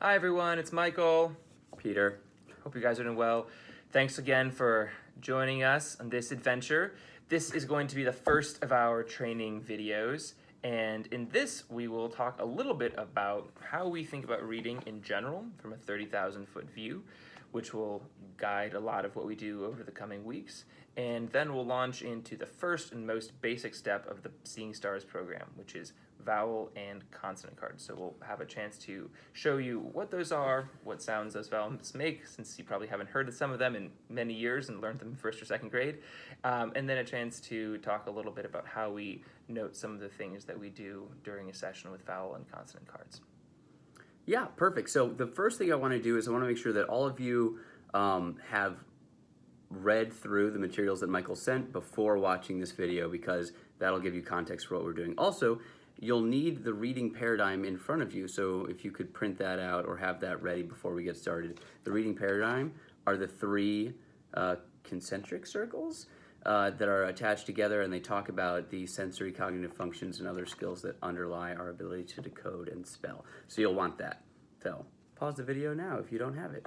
Hi everyone, it's Michael, Peter. Hope you guys are doing well. Thanks again for joining us on this adventure. This is going to be the first of our training videos, and in this we will talk a little bit about how we think about reading in general from a 30,000-foot view, which will guide a lot of what we do over the coming weeks. And then we'll launch into the first and most basic step of the Seeing Stars program, which is vowel and consonant cards. So we'll have a chance to show you what those are, what sounds those vowels make, since you probably haven't heard of some of them in many years and learned them in first or second grade, and then a chance to talk a little bit about how we note some of the things that we do during a session with vowel and consonant cards. Yeah, perfect. So the first thing I want to do is I want to make sure that all of you have read through the materials that Michael sent before watching this video, because that'll give you context for what we're doing. Also, you'll need the reading paradigm in front of you, so if you could print that out or have that ready before we get started. The reading paradigm are the three concentric circles that are attached together, and they talk about the sensory cognitive functions and other skills that underlie our ability to decode and spell. So you'll want that. So pause the video now if you don't have it.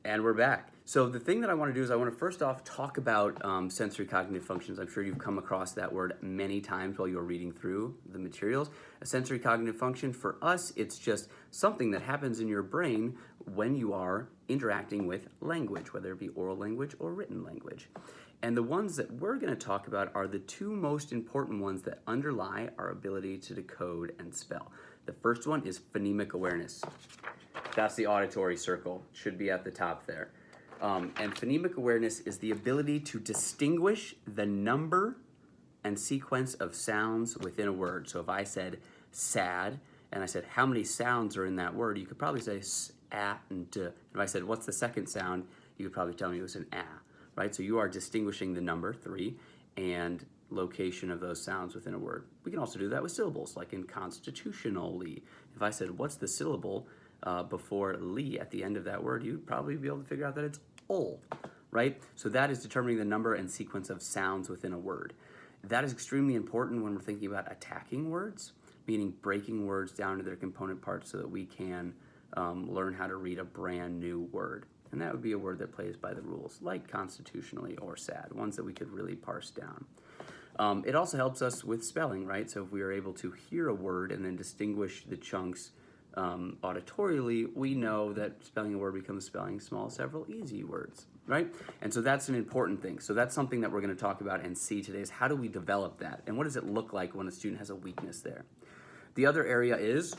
And we're back. So the thing that I want to do is I want to first off talk about sensory cognitive functions. I'm sure you've come across that word many times while you're reading through the materials. A sensory cognitive function, for us, it's just something that happens in your brain when you are interacting with language, whether it be oral language or written language. And the ones that we're going to talk about are the two most important ones that underlie our ability to decode and spell. The first one is phonemic awareness. That's the auditory circle, should be at the top there. And phonemic awareness is the ability to distinguish the number and sequence of sounds within a word. So if I said sad, and I said how many sounds are in that word, you could probably say s, a, and d. If I said what's the second sound, you could probably tell me it was an a, right? So you are distinguishing the number, 3, and location of those sounds within a word. We can also do that with syllables, like in constitutionally. If I said what's the syllable before li at the end of that word, you'd probably be able to figure out that it's ol, right? So that is determining the number and sequence of sounds within a word. That is extremely important when we're thinking about attacking words, meaning breaking words down to their component parts so that we can learn how to read a brand new word. And that would be a word that plays by the rules, like constitutionally or sad, ones that we could really parse down. It also helps us with spelling, right? So if we are able to hear a word and then distinguish the chunks auditorially, we know that spelling a word becomes spelling small several easy words, right? And so that's an important thing. So that's something that we're going to talk about and see today is how do we develop that? And what does it look like when a student has a weakness there? The other area is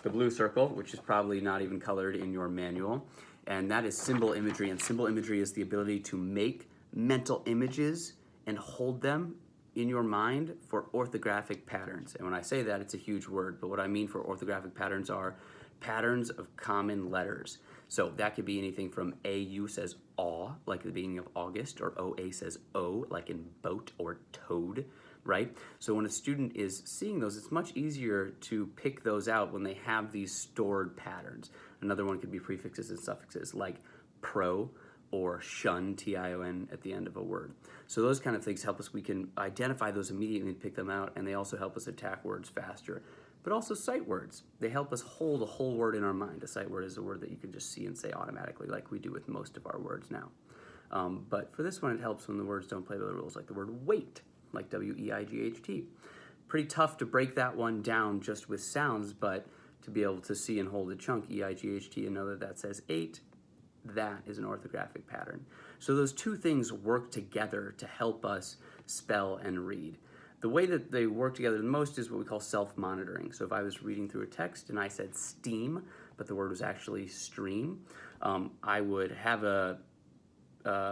the blue circle, which is probably not even colored in your manual, and that is symbol imagery. And symbol imagery is the ability to make mental images and hold them in your mind for orthographic patterns. And when I say that, it's a huge word, but what I mean for orthographic patterns are patterns of common letters. So that could be anything from AU says aw, like at the beginning of August, or OA says O, like in boat or toad, right? So when a student is seeing those, it's much easier to pick those out when they have these stored patterns. Another one could be prefixes and suffixes, like pro, or shun, T-I-O-N, at the end of a word. So those kind of things help us, we can identify those immediately and pick them out, and they also help us attack words faster. But also sight words. They help us hold a whole word in our mind. A sight word is a word that you can just see and say automatically, like we do with most of our words now. But for this one, it helps when the words don't play by the rules, like the word weight, like W-E-I-G-H-T. Pretty tough to break that one down just with sounds, but to be able to see and hold a chunk, E-I-G-H-T, and know that that says 8, that is an orthographic pattern. So those two things work together to help us spell and read. The way that they work together the most is what we call self-monitoring. So if I was reading through a text and I said steam, but the word was actually stream, I would have a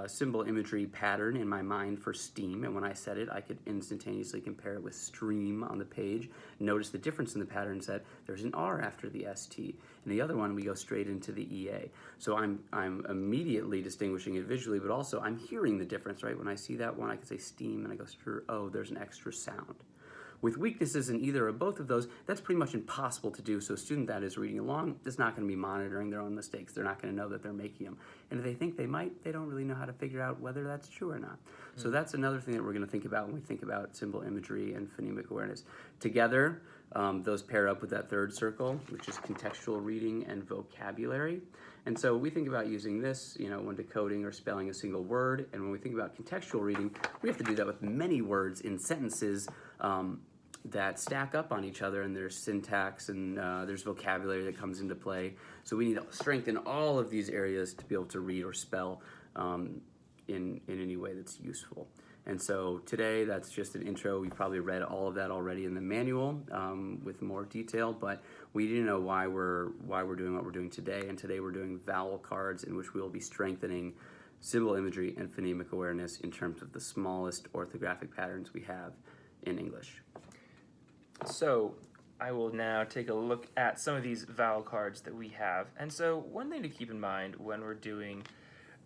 symbol imagery pattern in my mind for steam, and when I said it, I could instantaneously compare it with stream on the page. Notice the difference in the patterns, that there's an R after the ST, and the other one we go straight into the EA. So I'm immediately distinguishing it visually, but also I'm hearing the difference, right? When I see that one, I can say steam, and I go through, oh, there's an extra sound. With weaknesses in either or both of those, that's pretty much impossible to do. So a student that is reading along is not going to be monitoring their own mistakes. They're not going to know that they're making them. And if they think they might, they don't really know how to figure out whether that's true or not. So that's another thing that we're going to think about when we think about symbol imagery and phonemic awareness. Together, Those pair up with that third circle, which is contextual reading and vocabulary. And so we think about using this, when decoding or spelling a single word. And when we think about contextual reading, we have to do that with many words in sentences that stack up on each other, and there's syntax and there's vocabulary that comes into play. So we need to strengthen all of these areas to be able to read or spell in any way that's useful. And so today, that's just an intro. You've probably read all of that already in the manual with more detail, but we need to know why we're doing what we're doing today. And today we're doing vowel cards, in which we will be strengthening symbol imagery and phonemic awareness in terms of the smallest orthographic patterns we have in English. So I will now take a look at some of these vowel cards that we have. And so one thing to keep in mind when we're doing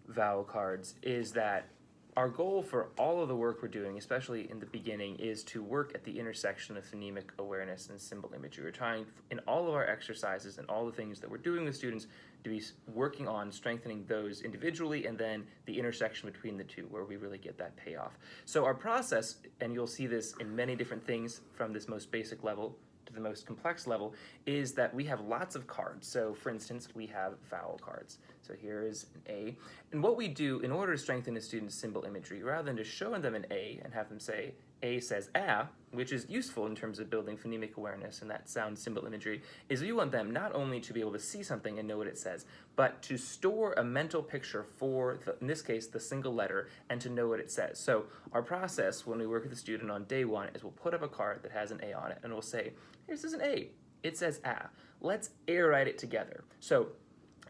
vowel cards is that our goal for all of the work we're doing, especially in the beginning, is to work at the intersection of phonemic awareness and symbol imagery. We're trying in all of our exercises and all the things that we're doing with students to be working on strengthening those individually, and then the intersection between the two where we really get that payoff. So our process, and you'll see this in many different things from this most basic level to the most complex level, is that we have lots of cards. So for instance, we have vowel cards. So here is an A. And what we do in order to strengthen a student's symbol imagery, rather than just showing them an A and have them say, A says ah, which is useful in terms of building phonemic awareness and that sound symbol imagery, is we want them not only to be able to see something and know what it says, but to store a mental picture for, in this case, the single letter, and to know what it says. So our process when we work with a student on day one is we'll put up a card that has an A on it, and we'll say, this is an A. It says ah. Let's air write it together. So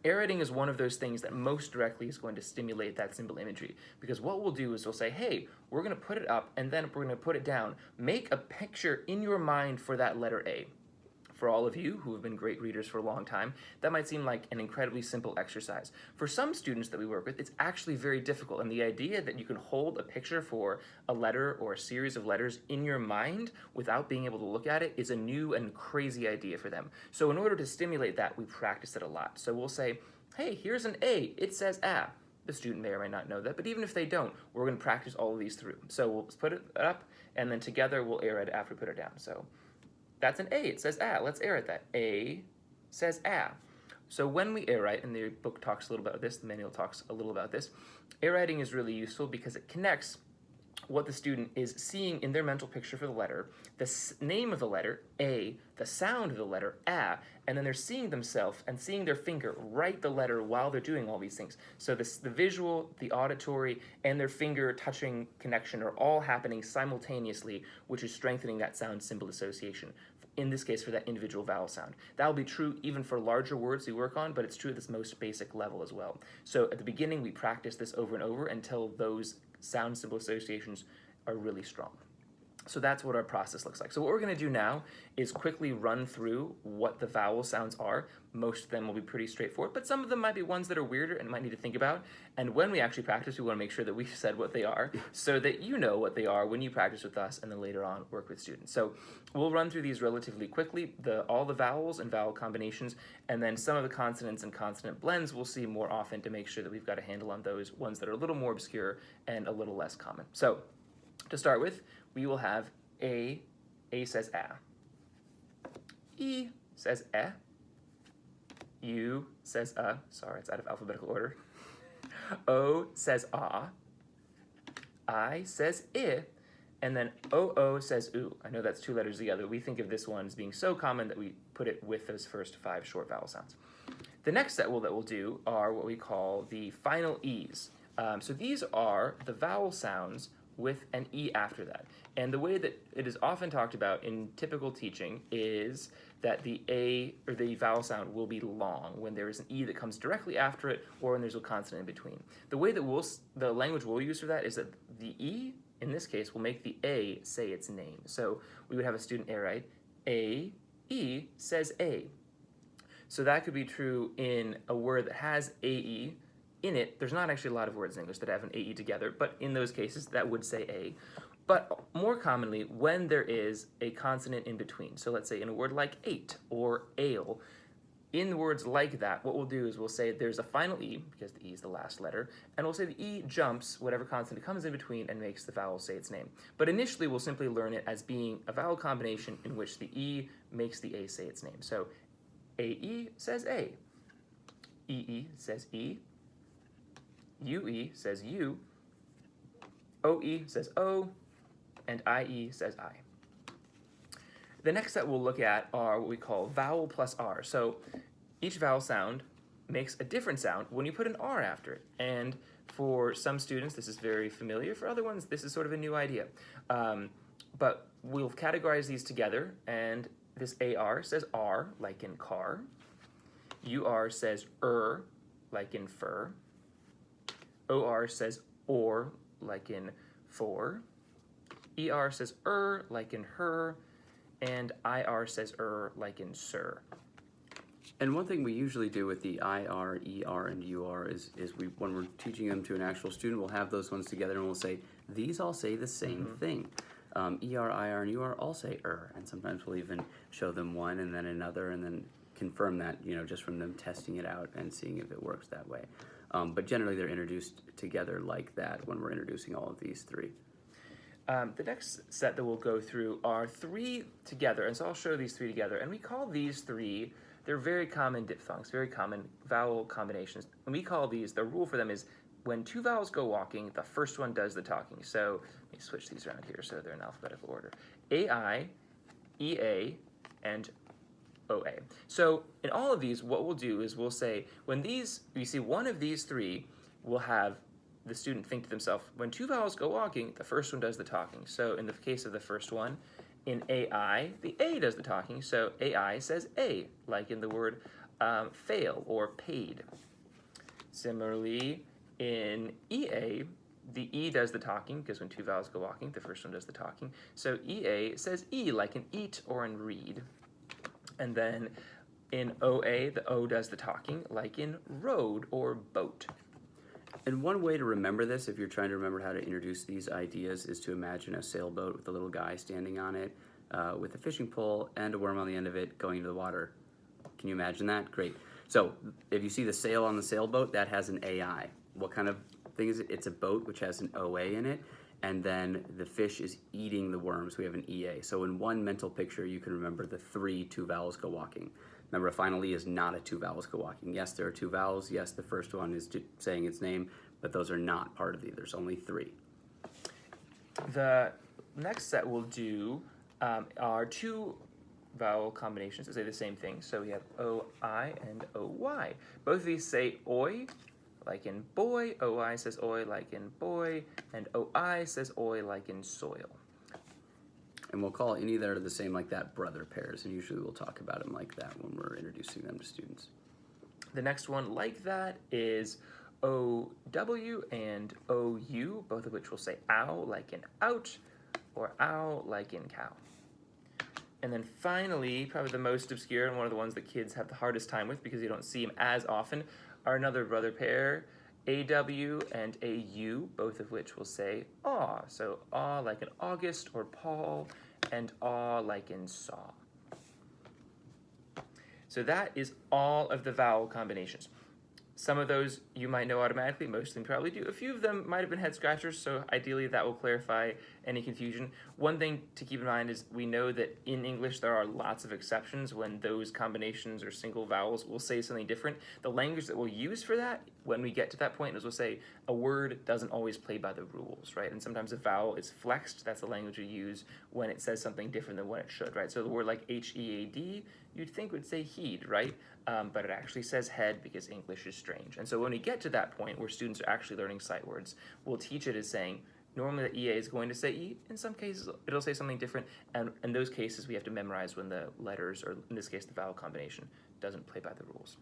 air writing is one of those things that most directly is going to stimulate that symbol imagery, because what we'll do is we'll say, hey, we're going to put it up and then we're going to put it down. Make a picture in your mind for that letter A. For all of you who have been great readers for a long time, that might seem like an incredibly simple exercise. For some students that we work with, it's actually very difficult, and the idea that you can hold a picture for a letter or a series of letters in your mind without being able to look at it is a new and crazy idea for them. So in order to stimulate that, we practice it a lot. So we'll say, hey, here's an A, it says ah. The student may or may not know that, but even if they don't, we're going to practice all of these through. So we'll put it up, and then together we'll air it after we put it down. So that's an A, it says ah. Let's air it that. A says ah. So when we air write, and the book talks a little about this, the manual talks a little about this, air writing is really useful because it connects what the student is seeing in their mental picture for the letter, the name of the letter, A, the sound of the letter, ah, and then they're seeing themselves and seeing their finger write the letter while they're doing all these things. So the visual, the auditory, and their finger touching connection are all happening simultaneously, which is strengthening that sound symbol association. In this case, for that individual vowel sound. That will be true even for larger words we work on, but it's true at this most basic level as well. So at the beginning, we practice this over and over until those sound symbol associations are really strong. So that's what our process looks like. So what we're going to do now is quickly run through what the vowel sounds are. Most of them will be pretty straightforward, but some of them might be ones that are weirder and might need to think about. And when we actually practice, we want to make sure that we've said what they are so that you know what they are when you practice with us and then later on work with students. So we'll run through these relatively quickly, all the vowels and vowel combinations, and then some of the consonants and consonant blends we'll see more often to make sure that we've got a handle on those ones that are a little more obscure and a little less common. So to start with, we will have A says ah. E says eh. U says sorry, it's out of alphabetical order. O says ah. I says I. And then O says oo. I know that's two letters together. We think of this one as being so common that we put it with those first 5 short vowel sounds. The next set that we'll do are what we call the final E's. So these are the vowel sounds with an E after that. And the way that it is often talked about in typical teaching is that the A or the vowel sound will be long when there is an E that comes directly after it or when there's a consonant in between. The way that the language we'll use for that is that the E, in this case, will make the A say its name. So we would have a student air write, A, E says A. So that could be true in a word that has AE in it. There's not actually a lot of words in English that have an AE together, but in those cases, that would say A. But more commonly, when there is a consonant in between. So let's say in a word like ate or ale, in words like that, what we'll do is we'll say there's a final E, because the E is the last letter, and we'll say the E jumps whatever consonant comes in between and makes the vowel say its name. But initially, we'll simply learn it as being a vowel combination in which the E makes the A say its name. So AE says A, EE says E, UE says U, OE says O, and IE says I. The next set we'll look at are what we call vowel plus R. So each vowel sound makes a different sound when you put an R after it. And for some students, this is very familiar. For other ones, this is sort of a new idea. But we'll categorize these together, and this AR says R, like in car. UR says like in fur. OR says or, like in for. ER says like in her. And IR says like in sir. And one thing we usually do with the IR, ER, and UR is when we're teaching them to an actual student, we'll have those ones together and we'll say, these all say the same thing. ER, IR, and UR all say and sometimes we'll even show them one and then another and then confirm that, just from them testing it out and seeing if it works that way. But generally they're introduced together like that when we're introducing all of these three. The next set that we'll go through are three together, and so I'll show these three together, and we call these three, they're very common diphthongs, very common vowel combinations, and we call these, the rule for them is when two vowels go walking, the first one does the talking. So let me switch these around here so they're in alphabetical order. AI, EA, and OA. So in all of these, what we'll do is we'll say, when we see one of these three, we'll have the student think to themselves, when two vowels go walking, the first one does the talking. So in the case of the first one, in AI, the A does the talking, so AI says A, like in the word fail or paid. Similarly, in EA, the E does the talking, because when two vowels go walking, the first one does the talking. So EA says E, like in eat or in read. And then in OA, the O does the talking, like in road or boat. And one way to remember this, if you're trying to remember how to introduce these ideas, is to imagine a sailboat with a little guy standing on it with a fishing pole and a worm on the end of it going into the water. Can you imagine that? Great. So if you see the sail on the sailboat, that has an AI. What kind of thing is it? It's a boat which has an OA in it, and then the fish is eating the worms. We have an EA. So in one mental picture, you can remember the two vowels go walking. Remember, a final E is not a two vowels go walking. Yes, there are two vowels. Yes, the first one is saying its name, but those are not part of the, there's only three. The next set we'll do are two vowel combinations that say the same thing. So we have OI and OY. Both of these say oi, like in boy. OI says oi, like in boy. And OI says oi, like in soil. And we'll call any that are the same like that brother pairs, and usually we'll talk about them like that when we're introducing them to students. The next one like that is OW and OU, both of which will say ow, like in out, or ow, like in cow. And then finally, probably the most obscure and one of the ones that kids have the hardest time with because you don't see them as often, are another brother pair, AW and AU, both of which will say aw. So aw like in August or Paul, and aw like in saw. So that is all of the vowel combinations. Some of those you might know automatically, most of them probably do. A few of them might have been head scratchers, so ideally that will clarify any confusion. One thing to keep in mind is we know that in English there are lots of exceptions when those combinations or single vowels will say something different. The language that we'll use for that, when we get to that point, is we'll say a word doesn't always play by the rules, right? And sometimes a vowel is flexed. That's the language we use when it says something different than what it should, right? So the word like HEAD, you'd think would say heed, right? But it actually says head because English is strange. And so when we get to that point where students are actually learning sight words, we'll teach it as saying, normally the EA is going to say E. In some cases, it'll say something different. And in those cases, we have to memorize when the letters, or in this case, the vowel combination, doesn't play by the rules.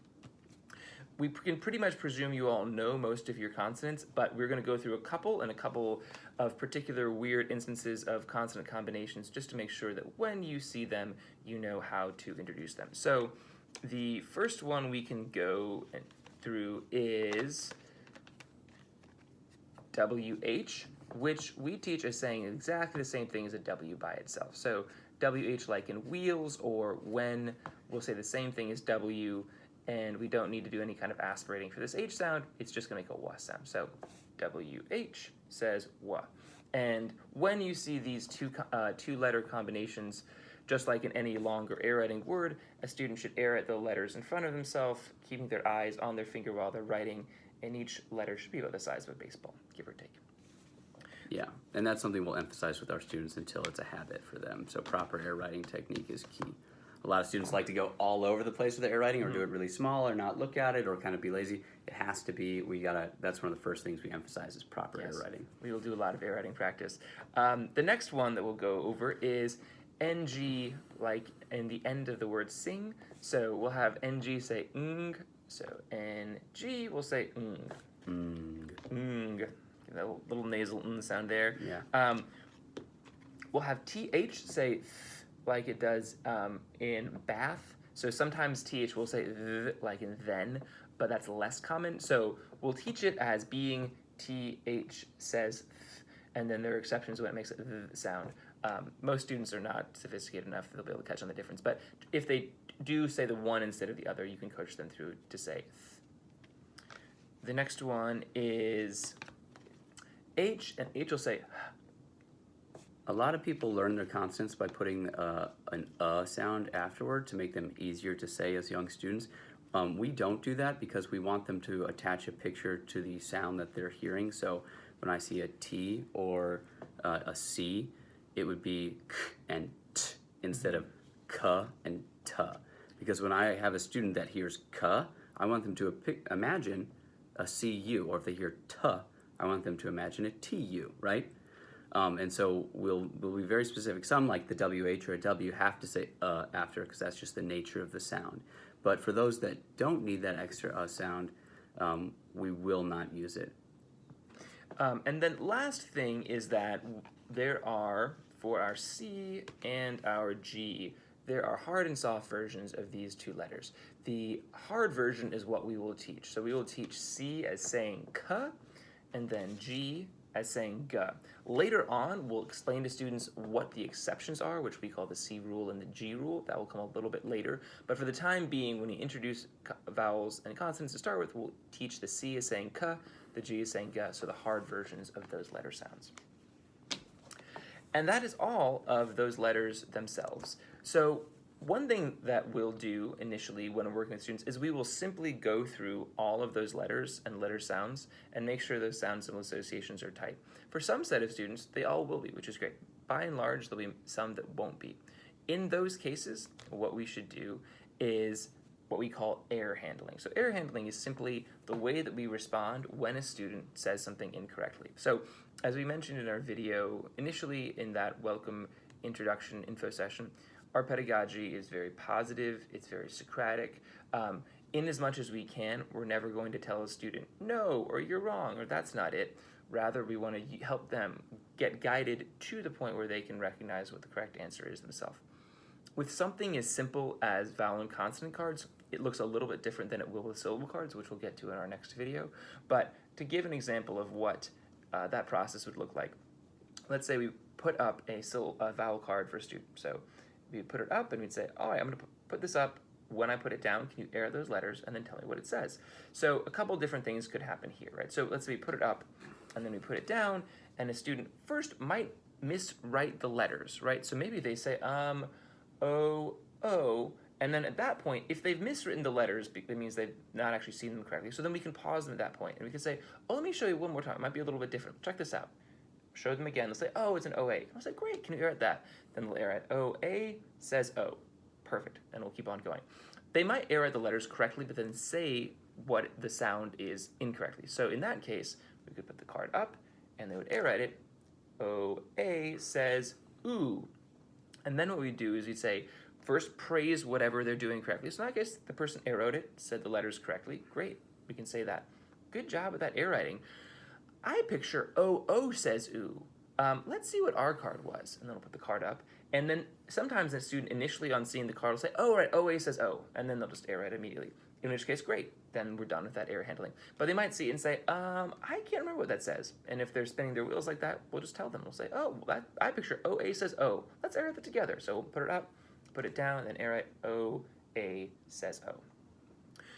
We can pretty much presume you all know most of your consonants, but we're going to go through a couple of particular weird instances of consonant combinations just to make sure that when you see them, you know how to introduce them. So the first one we can go through is WH, which we teach as saying exactly the same thing as a W by itself. So WH like in wheels or when we'll say the same thing as W, and we don't need to do any kind of aspirating for this H sound. It's just going to make a W sound. So WH says W. And when you see these two-letter combinations, just like in any longer air-writing word, a student should air-write the letters in front of themselves, keeping their eyes on their finger while they're writing, and each letter should be about the size of a baseball, give or take. Yeah, and that's something we'll emphasize with our students until it's a habit for them. So proper air writing technique is key. A lot of students like to go all over the place with the air writing, or do it really small, or not look at it, or kind of be lazy. It has to be, that's one of the first things we emphasize is proper air writing. We will do a lot of air writing practice. The next one that we'll go over is NG, like in the end of the word sing. So we'll have NG say ng, so NG will say ng. Ng. That little nasal sound there. Yeah. We'll have TH say th, like it does in bath. So sometimes TH will say th, like in then, but that's less common. So we'll teach it as being TH says th, and then there are exceptions when it makes a th sound. Most students are not sophisticated enough that they'll be able to catch on the difference. But if they do say the one instead of the other, you can coach them through to say th. The next one is H, and H will say h. A lot of people learn their consonants by putting an sound afterward to make them easier to say as young students. We don't do that because we want them to attach a picture to the sound that they're hearing. So when I see a T or a C, it would be k and t instead of k and t. Because when I have a student that hears k, I want them to imagine a CU, or if they hear t, I want them to imagine a TU, right? And so we'll be very specific. Some, like the WH or a W, have to say after because that's just the nature of the sound. But for those that don't need that extra sound, we will not use it. And then last thing is that there are, for our C and our G, there are hard and soft versions of these two letters. The hard version is what we will teach. So we will teach C as saying k, and then G as saying g. Later on, we'll explain to students what the exceptions are, which we call the C rule and the G rule. That will come a little bit later. But for the time being, when we introduce vowels and consonants to start with, we'll teach the C as saying k, the G is saying g, so the hard versions of those letter sounds. And that is all of those letters themselves. So one thing that we'll do initially when we're working with students is we will simply go through all of those letters and letter sounds and make sure those sound symbol associations are tight. For some set of students, they all will be, which is great. By and large, there'll be some that won't be. In those cases, what we should do is what we call air handling. So air handling is simply the way that we respond when a student says something incorrectly. So as we mentioned in our video, initially in that welcome introduction info session, our pedagogy is very positive, it's very Socratic. In as much as we can, we're never going to tell a student, no, or you're wrong, or that's not it. Rather, we want to help them get guided to the point where they can recognize what the correct answer is themselves. With something as simple as vowel and consonant cards, it looks a little bit different than it will with syllable cards, which we'll get to in our next video. But to give an example of what that process would look like, let's say we put up a vowel card for a student. So we put it up and we'd say, all right, I'm going to put this up. When I put it down, can you air those letters and then tell me what it says? So a couple different things could happen here, right? So let's say we put it up and then we put it down, and a student first might miswrite the letters, right? So maybe they say, O, and then at that point, if they've miswritten the letters, it means they've not actually seen them correctly. So then we can pause them at that point, and we can say, oh, let me show you one more time. It might be a little bit different. Check this out. Show them again. They'll say, oh, it's an OA. I'll say, great, can you air at that? Then they'll air at OA says O. Perfect, and we'll keep on going. They might air at the letters correctly, but then say what the sound is incorrectly. So in that case, we could put the card up, and they would air at it. OA says ooh. And then what we do is we'd say, first praise whatever they're doing correctly. So in that case, the person arrowed it, said the letters correctly. Great, we can say that. Good job with that air writing. I picture OO says ooh. Let's see what our card was. And then we'll put the card up. And then sometimes the student initially on seeing the card will say, oh, right, OA says O. And then they'll just air it immediately. In which case, great. Then we're done with that air handling. But they might see it and say, I can't remember what that says. And if they're spinning their wheels like that, we'll just tell them. We'll say, oh, I picture OA says O. Let's air it together. So we'll put it up, put it down, and then air it OA A says O.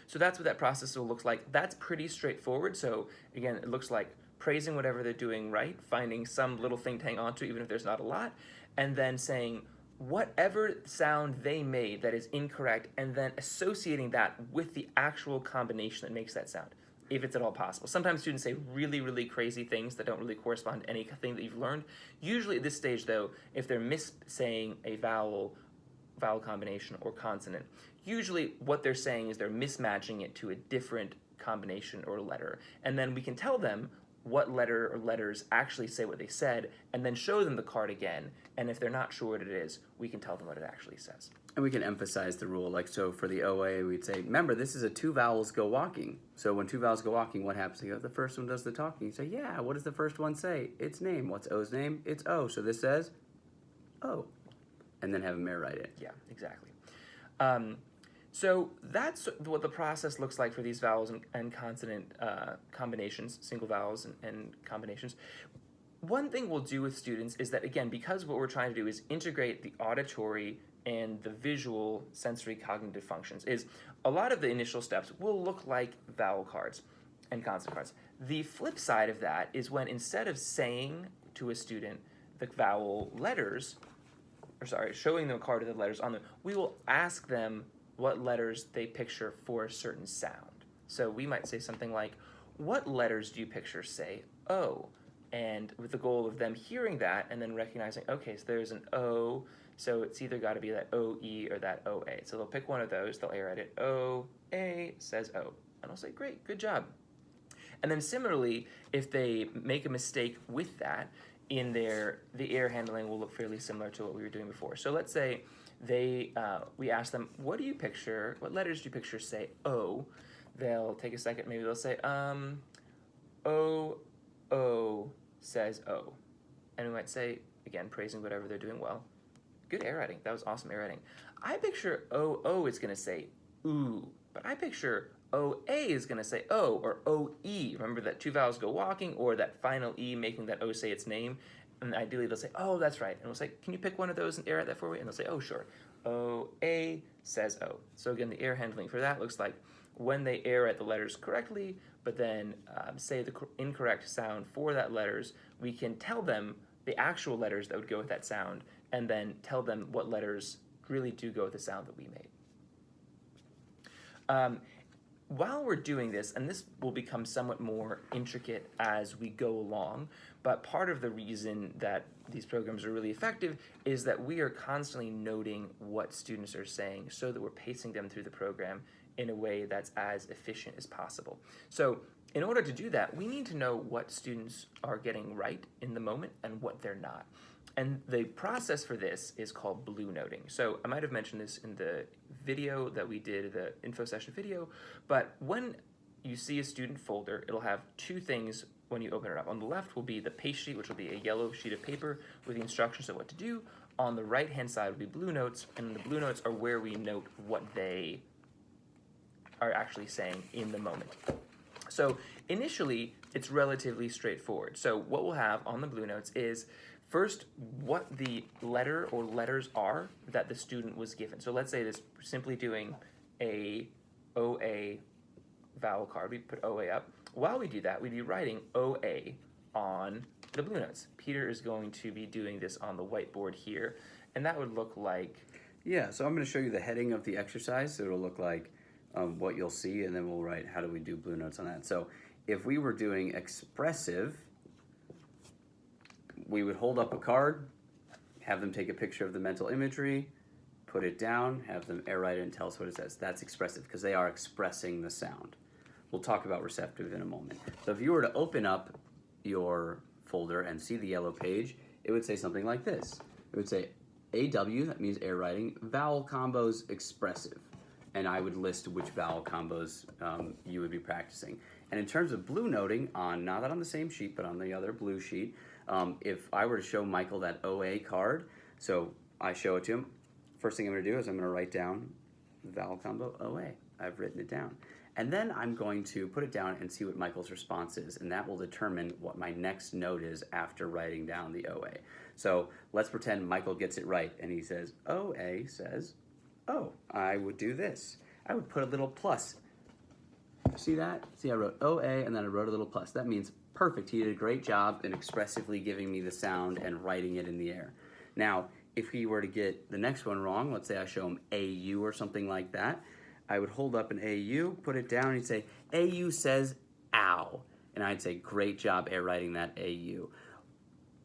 So that's what that process will look like. That's pretty straightforward. So again, it looks like praising whatever they're doing right, finding some little thing to hang on to, even if there's not a lot, and then saying whatever sound they made that is incorrect, and then associating that with the actual combination that makes that sound, if it's at all possible. Sometimes students say really, really crazy things that don't really correspond to anything that you've learned. Usually at this stage, though, if they're missaying a vowel combination or consonant, usually what they're saying is they're mismatching it to a different combination or letter. And then we can tell them what letter or letters actually say what they said, and then show them the card again. And if they're not sure what it is, we can tell them what it actually says. And we can emphasize the rule. Like, so for the OA, we'd say, remember, this is a two vowels go walking. So when two vowels go walking, what happens? You go, the first one does the talking. You say, yeah, what does the first one say? Its name. What's O's name? It's O. So this says O. And then have them write it. Yeah, exactly. So that's what the process looks like for these vowels and consonant combinations, single vowels and combinations. One thing we'll do with students is that, again, because what we're trying to do is integrate the auditory and the visual sensory cognitive functions, is a lot of the initial steps will look like vowel cards and consonant cards. The flip side of that is when, instead of saying to a student the vowel letters, showing them a card of the letters on them, we will ask them what letters they picture for a certain sound. So we might say something like, what letters do you picture say O? And with the goal of them hearing that and then recognizing, okay, so there's an O, so it's either got to be that O-E or that O-A. So they'll pick one of those, they'll write it, O-A says O. And I'll say, great, good job. And then similarly, if they make a mistake with that, the air handling will look fairly similar to what we were doing before. So let's say we ask them, what letters do you picture say O? They'll take a second, maybe they'll say, O says O. And we might say, again, praising whatever they're doing well, good air writing, that was awesome air writing. I picture O is gonna say ooh, but I picture O-A is going to say O, or O-E. Remember that two vowels go walking, or that final E making that O say its name. And ideally they'll say, oh, that's right. And we'll say, can you pick one of those and air out that for me? And they'll say, oh, sure. O-A says O. So again, the air handling for that looks like when they air at the letters correctly, but then say the incorrect sound for that letters, we can tell them the actual letters that would go with that sound, and then tell them what letters really do go with the sound that we made. While we're doing this, and this will become somewhat more intricate as we go along, but part of the reason that these programs are really effective is that we are constantly noting what students are saying so that we're pacing them through the program in a way that's as efficient as possible. So in order to do that, we need to know what students are getting right in the moment and what they're not. And the process for this is called blue noting. So I might have mentioned this in the video that we did, the info session video, but when you see a student folder, it'll have two things when you open it up. On the left will be the paste sheet, which will be a yellow sheet of paper with the instructions of what to do. On the right-hand side will be blue notes, and the blue notes are where we note what they are actually saying in the moment. So initially, it's relatively straightforward. So what we'll have on the blue notes is first, what the letter or letters are that the student was given. So let's say this simply doing a OA vowel card. We put OA up. While we do that, we'd be writing OA on the blue notes. Peter is going to be doing this on the whiteboard here, and that would look like... Yeah, so I'm going to show you the heading of the exercise. So it'll look like what you'll see, and then we'll write how do we do blue notes on that. So if we were doing expressive, we would hold up a card, have them take a picture of the mental imagery, put it down, have them air write it and tell us what it says. That's expressive because they are expressing the sound. We'll talk about receptive in a moment. So if you were to open up your folder and see the yellow page, it would say something like this. It would say AW, that means air writing, vowel combos expressive. And I would list which vowel combos you would be practicing. And in terms of blue noting, not on the same sheet, but on the other blue sheet, if I were to show Michael that OA card, so I show it to him, first thing I'm going to do is I'm going to write down vowel combo OA. I've written it down. And then I'm going to put it down and see what Michael's response is, and that will determine what my next note is after writing down the OA. So let's pretend Michael gets it right, and he says, OA says O, I would do this. I would put a little plus. See that? See, I wrote OA and then I wrote a little plus. That means perfect. He did a great job in expressively giving me the sound and writing it in the air. Now, if he were to get the next one wrong, let's say I show him AU or something like that, I would hold up an AU, put it down, and he'd say, AU says ow. And I'd say, great job air writing that AU.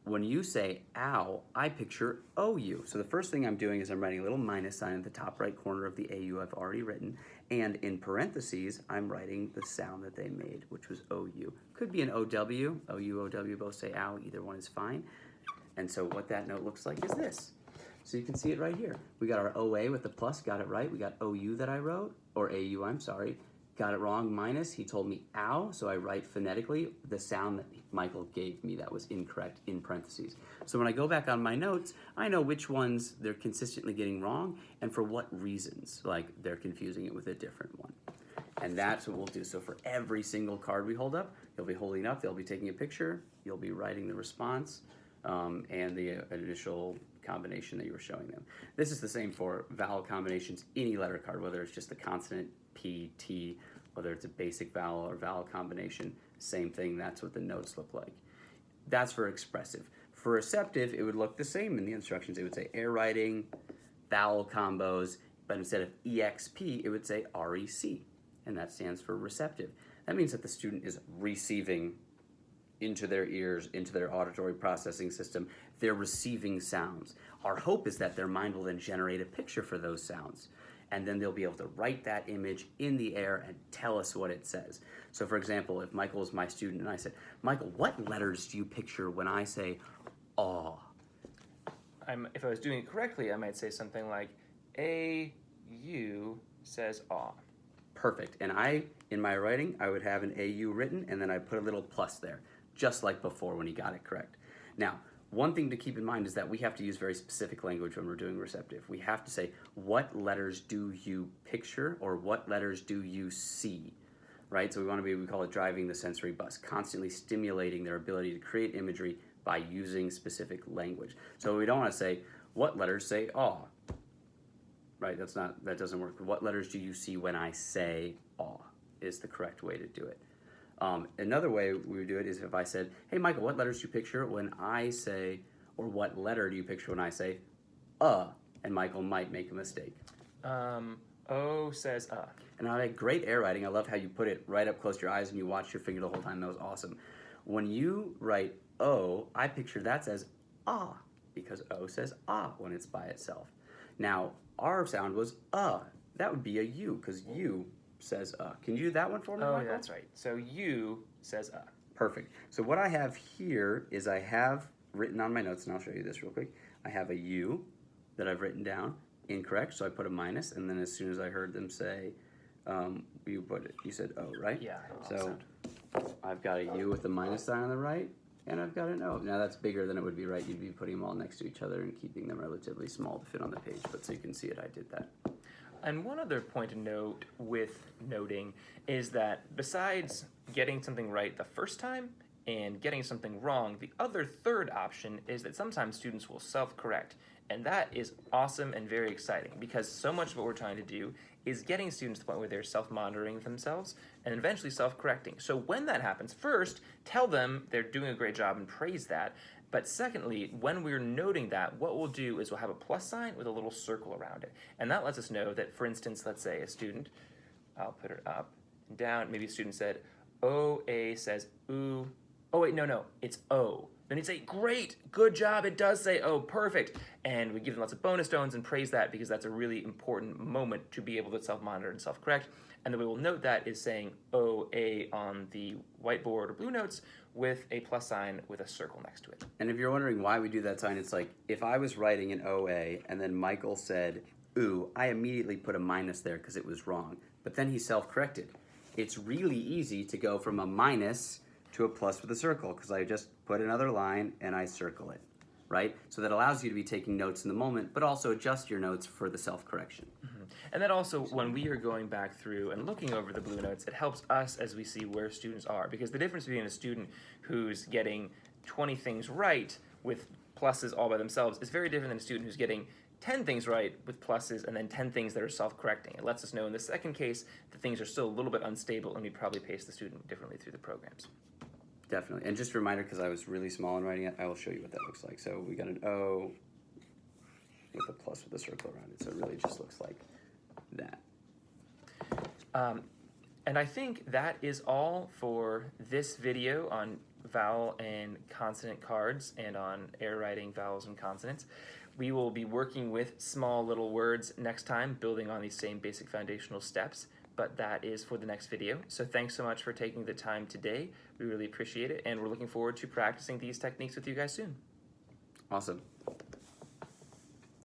When you say ow, I picture OU. So the first thing I'm doing is I'm writing a little minus sign at the top right corner of the AU I've already written, and in parentheses, I'm writing the sound that they made, which was OU. Could be an OW, OU, OW, both say ow, either one is fine. And so what that note looks like is this. So you can see it right here. We got our OA with the plus, got it right. We got OU that I wrote, or AU, I'm sorry. Got it wrong, minus, he told me ow, so I write phonetically the sound that Michael gave me that was incorrect in parentheses. So when I go back on my notes, I know which ones they're consistently getting wrong and for what reasons, like they're confusing it with a different one. And that's what we'll do. So for every single card we hold up, you'll be holding up, they'll be taking a picture, you'll be writing the response, and the initial combination that you were showing them. This is the same for vowel combinations, any letter card, whether it's just a consonant, P, T, whether it's a basic vowel or vowel combination, same thing, that's what the notes look like. That's for expressive. For receptive, it would look the same in the instructions. It would say air writing, vowel combos, but instead of EXP, it would say REC, and that stands for receptive. That means that the student is receiving into their ears, into their auditory processing system, they're receiving sounds. Our hope is that their mind will then generate a picture for those sounds, and then they'll be able to write that image in the air and tell us what it says. So for example, if Michael was my student and I said, Michael, what letters do you picture when I say aw? If I was doing it correctly, I might say something like AU says aw. Perfect. And in my writing, I would have an AU written, and then I put a little plus there, just like before when he got it correct. Now, one thing to keep in mind is that we have to use very specific language when we're doing receptive. We have to say, what letters do you picture, or what letters do you see, right? So we call it driving the sensory bus, constantly stimulating their ability to create imagery by using specific language. So we don't want to say, what letters say aw, right? That doesn't work. What letters do you see when I say aw is the correct way to do it. Another way we would do it is if I said, hey, Michael, what letters do you picture when I say, or what letter do you picture when I say, and Michael might make a mistake. O says And I had great air writing. I love how you put it right up close to your eyes and you watch your finger the whole time. That was awesome. When you write O, I picture that says ah, because O says ah when it's by itself. Now, our sound was That would be a U, because U says Can you do that one for me, Oh, Michael? that's right. So U says Perfect. So what I have here is I have written on my notes, and I'll show you this real quick. I have a U that I've written down, incorrect, so I put a minus, and then as soon as I heard them say, you said O, right? Yeah. So I've got a U with a minus sign on the right, and I've got an O. Now that's bigger than it would be, right? You'd be putting them all next to each other and keeping them relatively small to fit on the page, but so you can see it, I did that. And one other point to note with noting is that besides getting something right the first time and getting something wrong, the other third option is that sometimes students will self-correct. And that is awesome and very exciting, because so much of what we're trying to do is getting students to the point where they're self-monitoring themselves and eventually self-correcting. So when that happens, first, tell them they're doing a great job and praise that. But secondly, when we're noting that, what we'll do is we'll have a plus sign with a little circle around it. And that lets us know that, for instance, let's say a student, I'll put her up and down, maybe a student said, OA says ooh. Oh wait, no, it's O. Then he'd say, great, good job, it does say O, perfect. And we give them lots of bonus stones and praise that, because that's a really important moment to be able to self-monitor and self-correct. And the way we'll note that is saying OA on the whiteboard or blue notes with a plus sign with a circle next to it. And if you're wondering why we do that sign, it's like, if I was writing an OA and then Michael said, ooh, I immediately put a minus there because it was wrong. But then he self-corrected. It's really easy to go from a minus to a plus with a circle, because I just put another line and I circle it, right? So that allows you to be taking notes in the moment, but also adjust your notes for the self-correction. Mm-hmm. And that also, when we are going back through and looking over the blue notes, it helps us as we see where students are, because the difference between a student who's getting 20 things right with pluses all by themselves is very different than a student who's getting 10 things right with pluses and then 10 things that are self-correcting. It lets us know in the second case that things are still a little bit unstable and we probably pace the student differently through the programs. Definitely. And just a reminder, because I was really small in writing it, I will show you what that looks like. So we got an O with a plus with a circle around it. So it really just looks like that. And I think that is all for this video on vowel and consonant cards and on air writing vowels and consonants. We will be working with small little words next time, building on these same basic foundational steps, but that is for the next video. So thanks so much for taking the time today. We really appreciate it, and we're looking forward to practicing these techniques with you guys soon. Awesome.